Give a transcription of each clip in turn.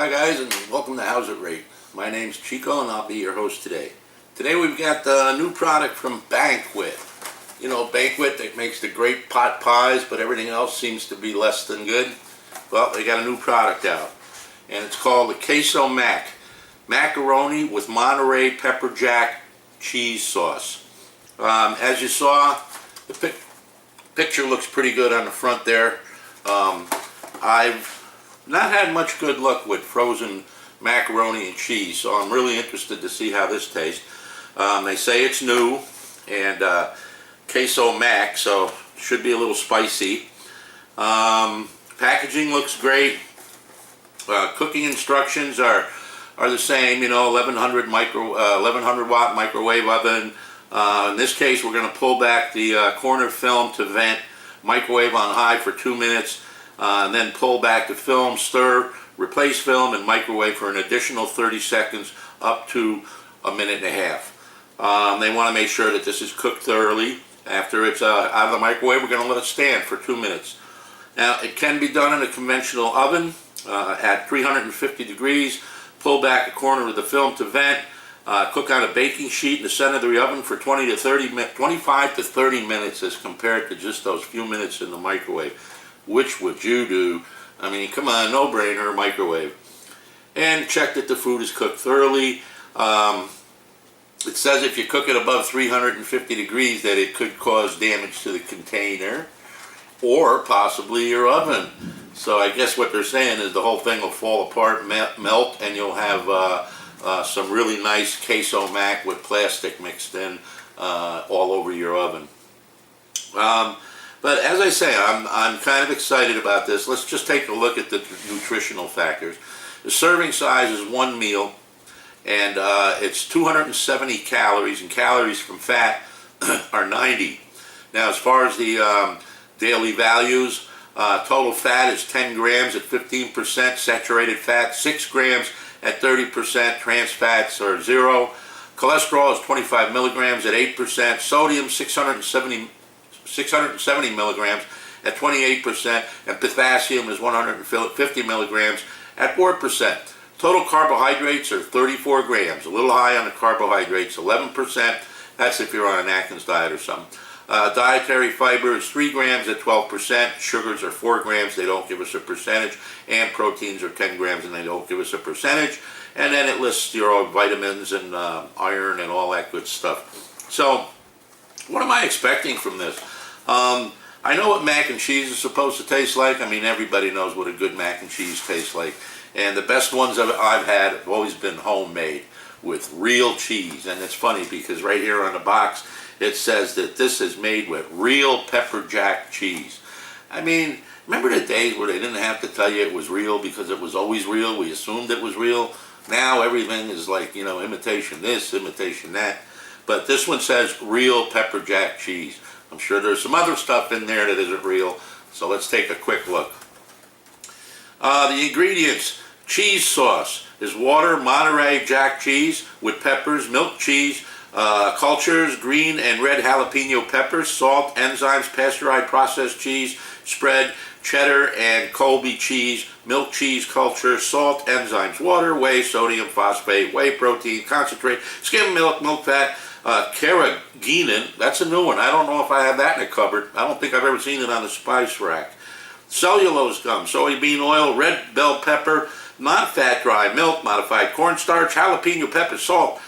Hi guys, and welcome to How's It Rate. My name's Chico and I'll be your host today. Today we've got a new product from Banquet. You know, Banquet that makes the great pot pies, but everything else seems to be less than good. Well, they got a new product out, and it's called the Queso Mac. Macaroni with Monterey Pepperjack Cheese Sauce. As you saw, the picture looks pretty good on the front there. I've not had much good luck with frozen macaroni and cheese, so I'm really interested to see how this tastes. They say it's new, and Queso Mac, so should be a little spicy. Packaging looks great. Cooking instructions are the same, you know, 1100 watt microwave oven. In this case, we're going to pull back the corner film to vent, microwave on high for 2 minutes, and then pull back the film, stir, replace film, and microwave for an additional 30 seconds up to a minute and a half. They want to make sure that this is cooked thoroughly. After it's out of the microwave, we're going to let it stand for 2 minutes. Now, it can be done in a conventional oven at 350 degrees. Pull back a corner of the film to vent. Cook on a baking sheet in the center of the oven for 25 to 30 minutes as compared to just those few minutes in the microwave. Which would you do? I mean, come on, no-brainer, microwave. And check that the food is cooked thoroughly. It says if you cook it above 350 degrees that it could cause damage to the container or possibly your oven. So I guess what they're saying is the whole thing will fall apart, melt, and you'll have some really nice Queso Mac with plastic mixed in all over your oven. But as I say, I'm kind of excited about this. Let's just take a look at the nutritional factors. The serving size is 1 meal, and it's 270 calories, and calories from fat are 90. Now, as far as the daily values, total fat is 10 grams at 15%, saturated fat 6 grams at 30%, trans fats are 0. Cholesterol is 25 milligrams at 8%, sodium 670 milligrams at 28%, and potassium is 150 milligrams at 4%. Total carbohydrates are 34 grams, a little high on the carbohydrates, 11%. That's if you're on an Atkins diet or something. Dietary fiber is 3 grams at 12%. Sugars are 4 grams, they don't give us a percentage. And proteins are 10 grams and they don't give us a percentage. And then it lists your vitamins and iron and all that good stuff. So, what am I expecting from this? I know what mac and cheese is supposed to taste like. I mean, everybody knows what a good mac and cheese tastes like. And the best ones I've had have always been homemade with real cheese. And it's funny because right here on the box, it says that this is made with real pepperjack cheese. I mean, remember the days where they didn't have to tell you it was real because it was always real? We assumed it was real. Now everything is like, you know, imitation this, imitation that. But this one says real pepperjack cheese. I'm sure there's some other stuff in there that isn't real. So let's take a quick look. The ingredients: cheese sauce is water, Monterey Jack cheese with peppers, milk cheese, cultures, green and red jalapeno peppers, salt, enzymes, pasteurized processed cheese, spread, cheddar and colby cheese, milk cheese culture, salt, enzymes, water, whey, sodium, phosphate, whey protein, concentrate, skim milk, milkfat, carrageenan. That's a new one. I don't know if I have that in the cupboard. I don't think I've ever seen it on the spice rack. Cellulose gum, soybean oil, red bell pepper, nonfat dry milk, modified cornstarch, jalapeno pepper, salt,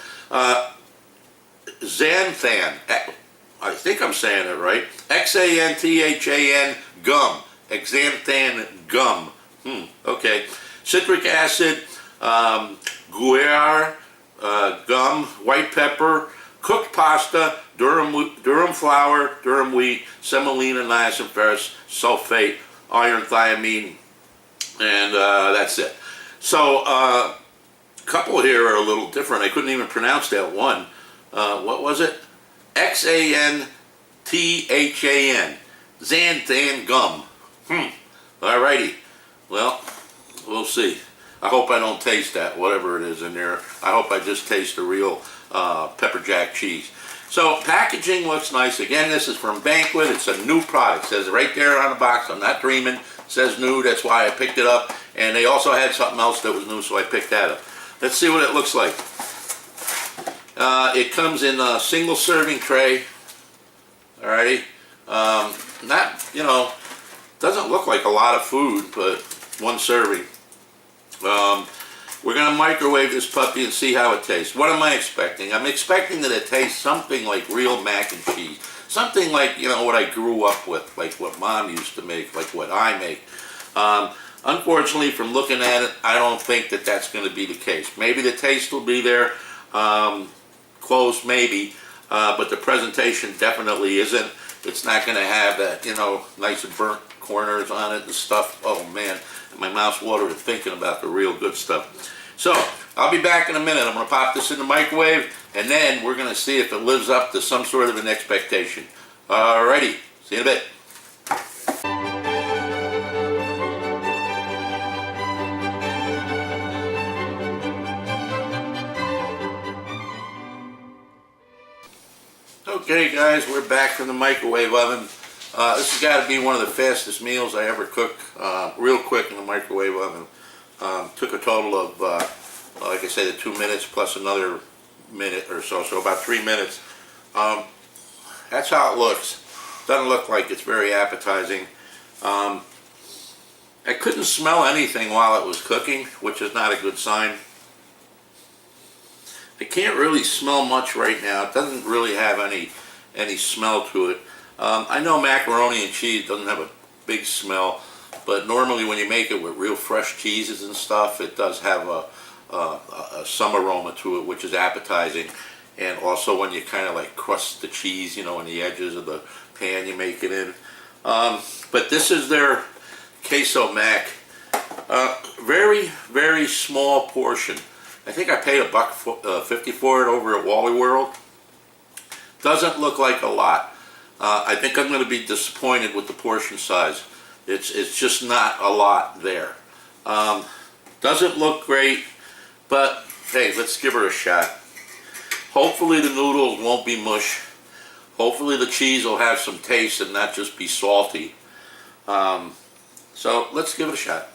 xanthan, I think I'm saying it right, xanthan gum, xanthan gum, okay, citric acid, guar gum, white pepper, cooked pasta, durum flour, durum wheat, semolina, niacin, ferrous, sulfate, iron, thiamine, and that's it. So a couple here are a little different. I couldn't even pronounce that one. What was it? xanthan, xanthan gum. Alrighty. Well, we'll see. I hope I don't taste that, whatever it is in there. I hope I just taste the real pepperjack cheese. So packaging looks nice. Again, this is from Banquet. It's a new product. It says right there on the box. I'm not dreaming. says new, that's why I picked it up. And they also had something else that was new, so I picked that up. Let's see what it looks like. It comes in a single serving tray. Alrighty. Not, you know, doesn't look like a lot of food, but one serving. We're going to microwave this puppy and see how it tastes. What am I expecting? I'm expecting that it tastes something like real mac and cheese. Something like, you know, what I grew up with, like what Mom used to make, like what I make. Unfortunately, from looking at it, I don't think that that's going to be the case. Maybe the taste will be there, close maybe, but the presentation definitely isn't. It's not going to have that, you know, nice burnt corners on it and stuff. Oh man, my mouth's watering thinking about the real good stuff. So, I'll be back in a minute. I'm going to pop this in the microwave, and then we're going to see if it lives up to some sort of an expectation. Alrighty, see you in a bit. Okay guys, we're back from the microwave oven. This has got to be one of the fastest meals I ever cooked, real quick in the microwave oven. Took a total of, like I say, the 2 minutes plus another minute or so, so about 3 minutes. That's how it looks. Doesn't look like it's very appetizing. I couldn't smell anything while it was cooking, which is not a good sign. I can't really smell much right now. It doesn't really have any smell to it. I know macaroni and cheese doesn't have a big smell, but normally when you make it with real fresh cheeses and stuff, it does have some aroma to it, which is appetizing. And also when you kind of like crust the cheese, you know, on the edges of the pan you make it in. But this is their queso mac. Very, very small portion. I think I paid $1.50 for it over at Wally World. Doesn't look like a lot. I think I'm going to be disappointed with the portion size. It's just not a lot there. Doesn't look great, but hey, let's give her a shot. Hopefully the noodles won't be mush. Hopefully the cheese will have some taste and not just be salty. So let's give it a shot.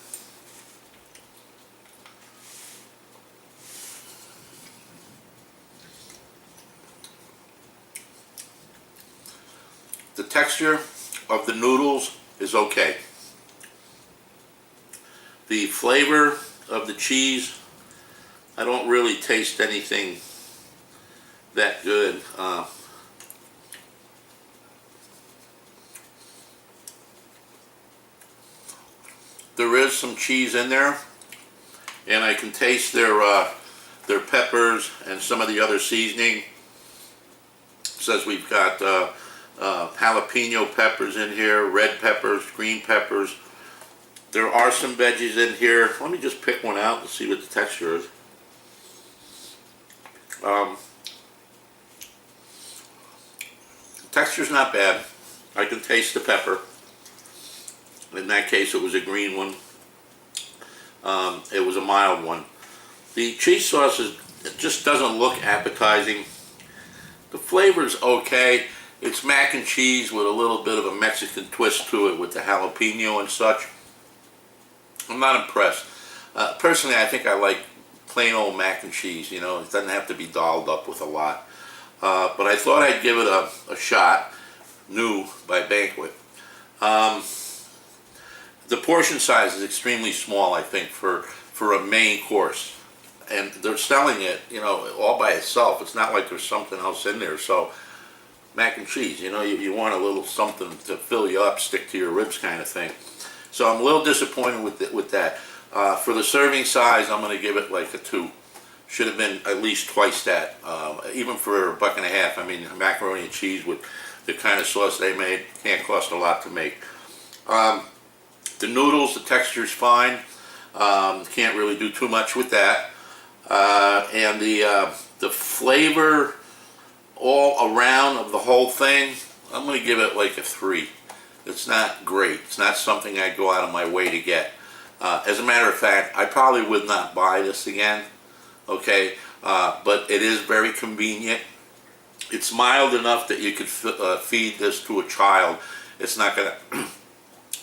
The texture of the noodles is okay. The flavor of the cheese, I don't really taste anything that good. There is some cheese in there, and I can taste their peppers and some of the other seasoning. It says we've got jalapeno peppers in here, red peppers, green peppers. There are some veggies in here. Let me just pick one out and see what the texture is. Texture's not bad. I can taste the pepper. In that case it was a green one. It was a mild one. The cheese sauce it just doesn't look appetizing. The flavor's okay. It's mac and cheese with a little bit of a Mexican twist to it with the jalapeno and such. I'm not impressed. Personally, I think I like plain old mac and cheese. You know, it doesn't have to be dolled up with a lot. But I thought I'd give it a shot. New by Banquet. The portion size is extremely small, I think, for a main course. And they're selling it, you know, all by itself. It's not like there's something else in there. So, mac and cheese, you know, you want a little something to fill you up, stick to your ribs kind of thing. So I'm a little disappointed with that. For the serving size, I'm going to give it like a 2. Should have been at least twice that. Even for $1.50. I mean, macaroni and cheese with the kind of sauce they made can't cost a lot to make. The noodles, the texture's fine. Can't really do too much with that. And the flavor all around of the whole thing, I'm going to give it like a 3. It's not great. It's not something I'd go out of my way to get. As a matter of fact, I probably would not buy this again. Okay, but it is very convenient. It's mild enough that you could feed this to a child. It's not going to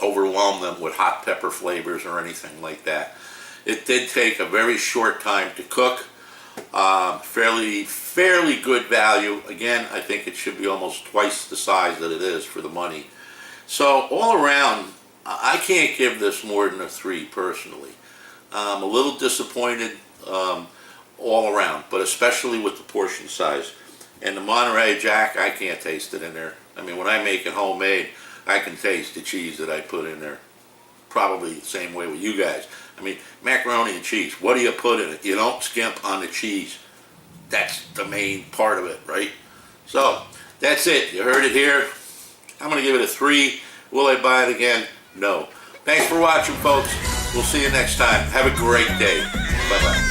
overwhelm them with hot pepper flavors or anything like that. It did take a very short time to cook. Fairly good value. Again, I think it should be almost twice the size that it is for the money. So all around, I can't give this more than a 3 personally. I'm a little disappointed all around, but especially with the portion size. And the Monterey Jack, I can't taste it in there. I mean, when I make it homemade, I can taste the cheese that I put in there. Probably the same way with you guys. I mean, macaroni and cheese, what do you put in it? You don't skimp on the cheese. That's the main part of it, right? So, that's it. You heard it here. I'm going to give it a 3. Will I buy it again? No. Thanks for watching, folks. We'll see you next time. Have a great day. Bye-bye.